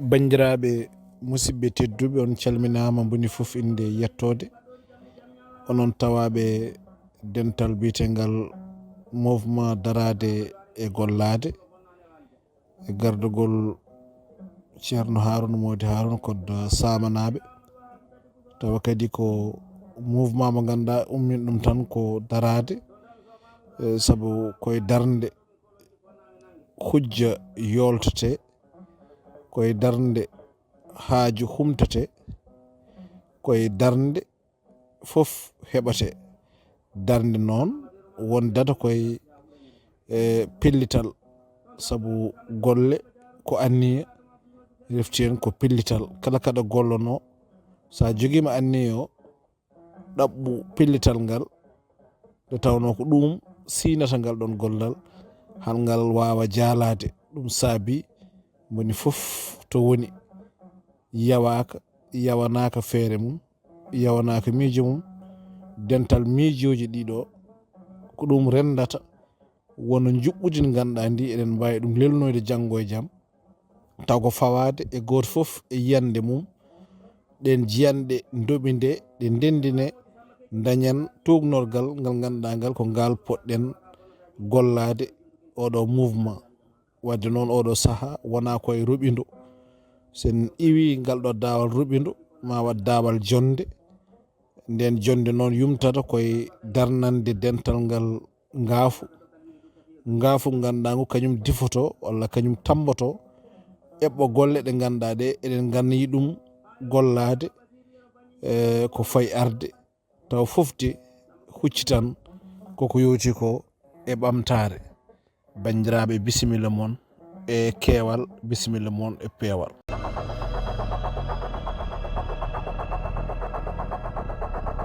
Bandiraɓe musidɓe tedduɓe on calminama boni fof inde yettode onon tawaɓe dental bitegal mouvement darade e gollade e gardugol ceerno Harona Mody Harona koddo samanaɓe tawa kadi ko mouvement mo ganduɗa ummin ɗum tan ko darade saabu koye darde hujja yoltate koye darde haaju humtate koye darde fof heɓate darde noon wondata koye pellital saabu golle ko anniya refti hen ko pellital kala kaɗa gollono sa joguima anniya o ɗaɓɓu pellital ngal nde tawno ko ɗum sinata ngal ɗon gollal hal ngal wawa jaalade ɗum saabi woni fof to woni yawaka yawanaka feere mum yawanaka miijo mum dental miijoji ɗiɗo ko ɗum rendata wono juɓɓudi ndi ganduɗa ndi eɗen mbawi ɗum lelnoyde janggo e jaam taw ko fawade e goto fof e yiyande mum ɗen jiyanɗe doɓi nde ɗe ndendine dañen tugnorgal ngal ganduɗa ngal ko ngal poɗɗen gollade oɗo mouvement wadde noon oɗo saaha wona koye ruɓidu sen iwi ngal ɗo dawal ruɓidu ma wat dawal jonde nden jonde noon yumtata koye darnande dental ngal ngaafu ganduɗa ngu kañum difoto walla kañum tamboto eɓɓo golle ɗe ganduɗa ɗe eɗen ganni ɗum gollade ko fayi arde taw fofde hucci tan koko yowti ko e ɓamtare bandiraɓe bisimilla moon e keewal bisimilla moon e peewal.